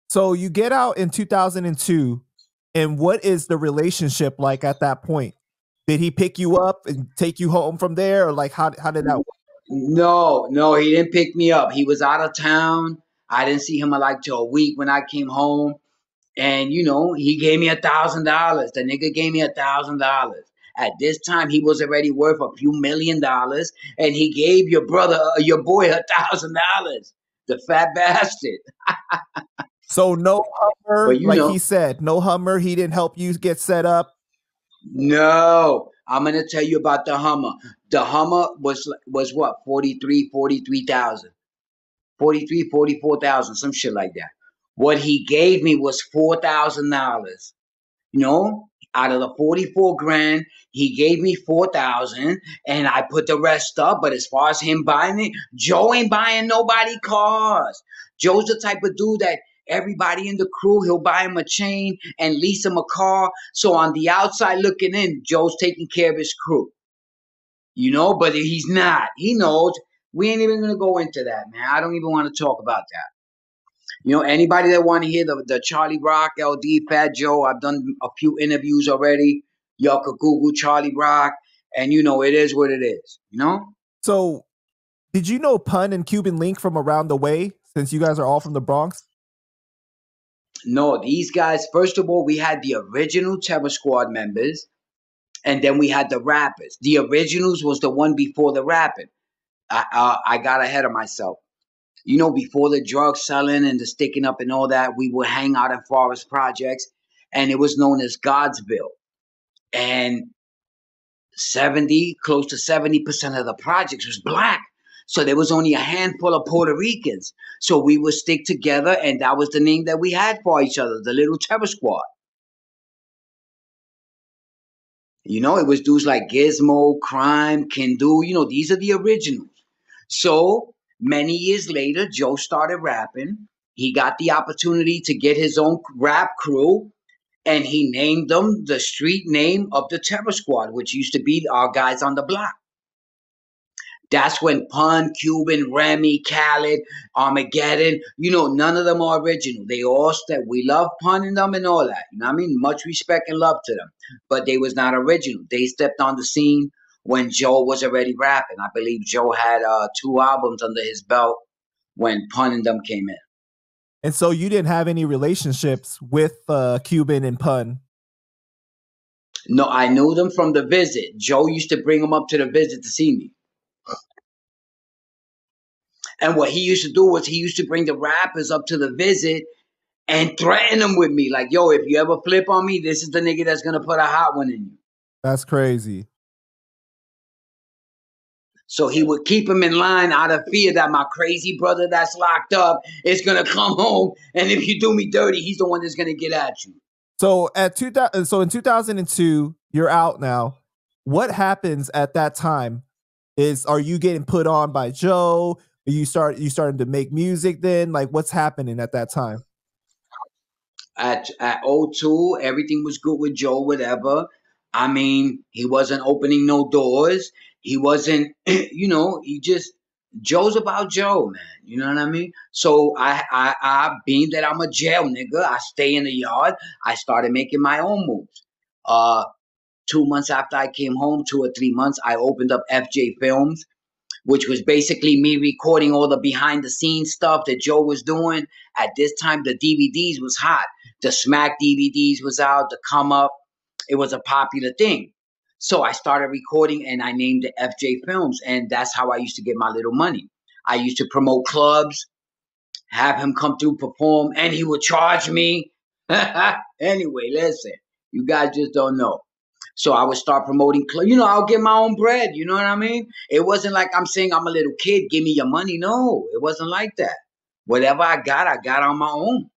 So you get out in 2002, and what is the relationship like at that point? Did he pick you up and take you home from there, or like how did that work? No, no, he didn't pick me up. He was out of town. I didn't see him like till a week when I came home. And he gave me $1,000. The nigga gave me $1,000. At this time, he was already worth a few $1,000,000, and he gave your brother, your boy, $1,000. The fat bastard. So no Hummer, But like he said, no Hummer. He didn't help you get set up. no, I'm gonna tell you about the Hummer. The Hummer was what, 43,000, 44,000, some shit like that. What he gave me was $4,000. Out of the 44 grand, he gave me 4,000, and I put the rest up. But as far as him buying it, Joe ain't buying nobody cars. Joe's the type of dude that everybody in the crew, he'll buy him a chain and lease him a car. So on the outside looking in, Joe's taking care of his crew. But he's not. He knows. We ain't even gonna go into that, man. I don't even want to talk about that. Anybody that want to hear the Charlie Rock, LD, Fat Joe, I've done a few interviews already. Y'all could Google Charlie Rock, and it is what it is, So, did you know Pun and Cuban Link from around the way, since you guys are all from the Bronx? No, these guys, first of all, we had the original Terror Squad members, and then we had the rappers. The originals was the one before the rapping. I got ahead of myself. Before the drug selling and the sticking up and all that, we would hang out in Forest Projects, and it was known as Godsville. And close to 70% of the projects was black. So there was only a handful of Puerto Ricans. So we would stick together, and that was the name that we had for each other, the Little Terror Squad. It was dudes like Gizmo, Crime, Kindu. These are the originals. So many years later, Joe started rapping. He got the opportunity to get his own rap crew, and he named them the street name of the Terror Squad, which used to be our guys on the block. That's when Pun, Cuban, Remy, Khaled, Armageddon, none of them are original. They all said, we love Pun and them and all that. You know what I mean? Much respect and love to them. But they was not original. They stepped on the scene when Joe was already rapping. I believe Joe had 2 albums under his belt when Pun and them came in. And so you didn't have any relationships with Cuban and Pun? No, I knew them from the visit. Joe used to bring them up to the visit to see me. And what he used to do was he used to bring the rappers up to the visit and threaten them with me. Like, yo, if you ever flip on me, this is the nigga that's going to put a hot one in you. That's crazy. So he would keep him in line out of fear that my crazy brother that's locked up is going to come home. And if you do me dirty, he's the one that's going to get at you. So in 2002, you're out now. What happens at that time? Are you getting put on by Joe? You starting to make music then? Like, what's happening at that time? At 02, everything was good with Joe, whatever. I mean, he wasn't opening no doors. He wasn't, Joe's about Joe, man. You know what I mean? So I being that I'm a jail nigga, I stay in the yard. I started making my own moves. 2 months after I came home, 2 or 3 months, I opened up FJ Films, which was basically me recording all the behind the scenes stuff that Joe was doing. At this time, the DVDs was hot. The Smack DVDs was out, the Come Up. It was a popular thing. So I started recording, and I named it FJ Films, and that's how I used to get my little money. I used to promote clubs, have him come through, perform, and he would charge me. Anyway, listen, you guys just don't know. So I would start promoting clubs. I'll get my own bread. You know what I mean? It wasn't like I'm saying I'm a little kid, give me your money. No, it wasn't like that. Whatever I got on my own.